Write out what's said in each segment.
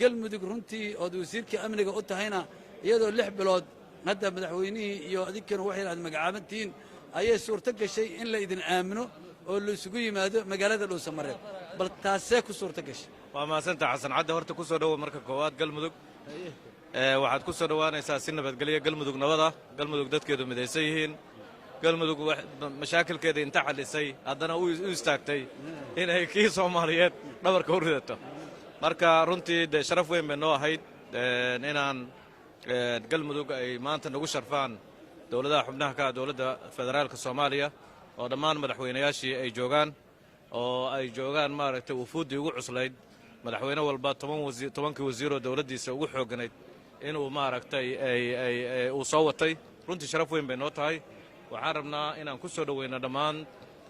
galmudug runtii oo wasiirka amniga u tahayna iyadoo 6 bilood hadda madaxweynihii iyo adinkana waxay aad magacaabantiin ayay suurto gashay in la idin aamino oo la isugu yimaado magaalada Dhuusamareeb bal taasee ku suurto gashay waa maasanta xasan cadde horta ku soo dhawo marka koowaad galmudug waxaad ku soo dhawaanaysaa si nabadgelyo galmudug nabada galmudug dadkeedu midaysan yihiin galmudug mashaakilkeeda inta xalisay haddana u istaagtay inay kii Soomaaliyeed dhabarka u ridato marka runtii de sharaf weyn bay noo ahayd inaan galmudug ay maanta nagu sharfaan dawladaha xubnaha ka dawladda federaalka Soomaaliya oo dhammaan madaxweynayaashii ay joogaan oo ay joogaan maaragtay wufuudii ugu cuslayd madaxweyne walba 10 wasiir oo dawladdiisa ugu xooganayd inuu maaragtay uu soo watay runtii sharaf weyn bay noo tahay waxaan rabnaa inaan ku soo dhaweyno dhammaan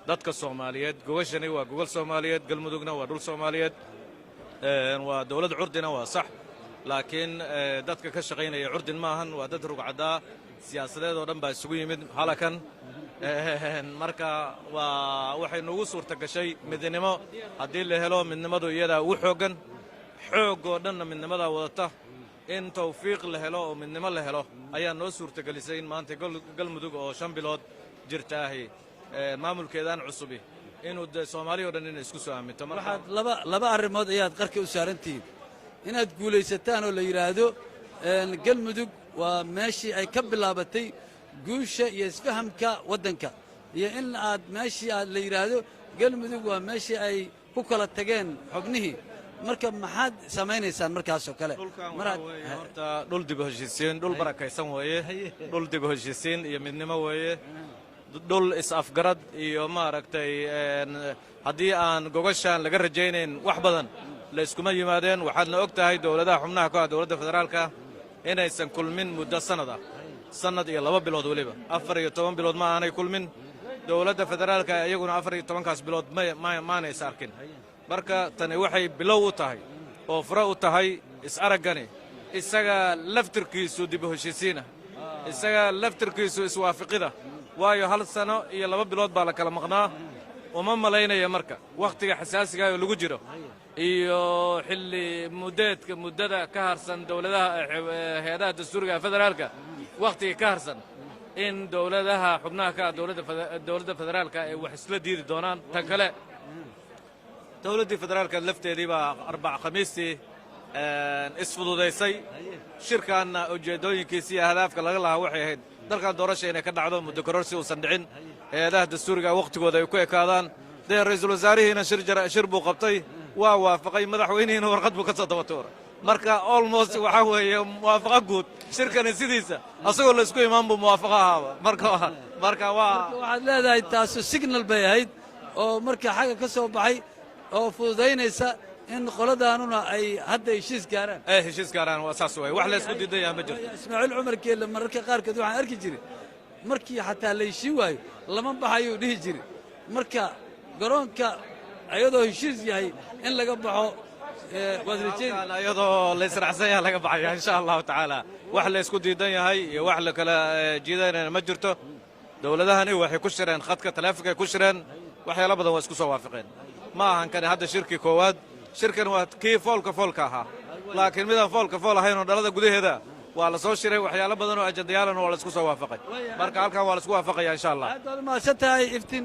dadka Soomaaliyeed gogashani waa gogol Soomaaliyeed galmudugna waa dhul Soomaaliyeed waa dawlad curdina waa sax laakiin dadka ka shaqaynaya curdin maahan waa dad rugcadaa siyaasadeed oo dhan baa isugu yimid halakan marka waxay nagu suurta gashay midnimo haddii la helo midnimadu iyadaa ugu xooggan xoogoo dhanna midnimadaa wadata in tawfiiq la helo oo midnimo la helo ayaa noo suurtagelisay in maanta galmudug oo 5 bilood jirta ahi maamulkeedaan cusubi inuu Soomaaliya oo dhan inay isku soo aaminto waxaad laba arrimood ayaad qarka u saarantihiin inaad guulaysataan oo la yiraahdo galmudug waa meeshii ay ka bilaabatay guusha iyo isfahamka waddanka iyo in aad meeshii aad la yiraahdo galmudug waa meeshii ay ku kala tageen xubnihii marka maxaad samaynaysaan markaas oo kale horta dhul dib u heshiisiin dhul barakaysan weeye dhul dib u heshiisiin iyo midnimo weeye dhul is-afgarad iyo maaragtay haddii aan gogashaan laga rajaynayn wax badan la iskuma yimaadeen waxaadna og tahay dawladaha xubnaha ka dawladda federaalka inaysan kulmin muddo sanad iyo 2 bilood waliba 14 bilood ma aanay kulmin dawladda federaalka iyaguna 14kaas bilood maanaysa arkin marka tani waxay bilow u tahay oo fura u tahay is-araggani isaga laftirkiisu dib u heshiisiina isaga laftirkiisu iswaafaqida waayo 1 sano iyo 2 bilood baa la kala maqnaa uma malaynaya marka wakhtiga xasaasiga ah oo lagu jiro iyo xilli muddada ka harsan dawladaha hay'adaha dastuuriga federaalka wakhtiga ka harsan in dawladaha xubnaha ka dawladda federaalka ay wax isla diidi doonaan tan kale dawladdii federaalka lafteedii baa 4 khamiistii isfududaysay shirkaanna ujeedooyinkiisa iyo ahdaafka laga lahaa waxay ahayd dalkan doorasha inay ka dhacdo muddo kororsi uusan dhicin hay'adaha dastuuriga wakhtigooda ay ku ekaadaan dee ra'iisul wasaarihiina shir buu qabtay waa waafaqay madaxweynihiina warqad buu ka soo daba tuuray marka almost waxa weeye muwaafaqa guud shirkani sidiisa asagoo la isku imaan buu muwaafaqa ahaaba marka waxaad leedahay taasu signal bay ahayd oo marka xagga ka soo baxay oo fududaynaysa in qoladaanuna ay hadda heshiis gaaraan waa saas way wax la isku diidayaa ma jirto Ismaaciil Cumar Keelle mararka qaarkood waxaan arki jiray markii xataa la heshiin waayo lama baxayo dhihi jiray marka garoonka ayadoo heshiis yahay in laga baxo ayadoo la israacsan yahay laga baxaya insha allahu tacaala wax la isku diidan yahay iyo wax la kala jiidanayna ma jirto dawladahani waxay ku shireen khadka taleefanka ku shireen waxyaalo badan waa isku soo waafaqeen ma ahan kan hadda shirkii koowaad shirkan waa kii foolka ahaa laakiin midaan fool ahayn oo dhalada gudaheeda waa la soo shiray waxyaalo badan oo ajandayaalana waa la isku soo waafaqay marka halkan waa la isku waafaqaya insha allah aad baad mahadsantahay iftiin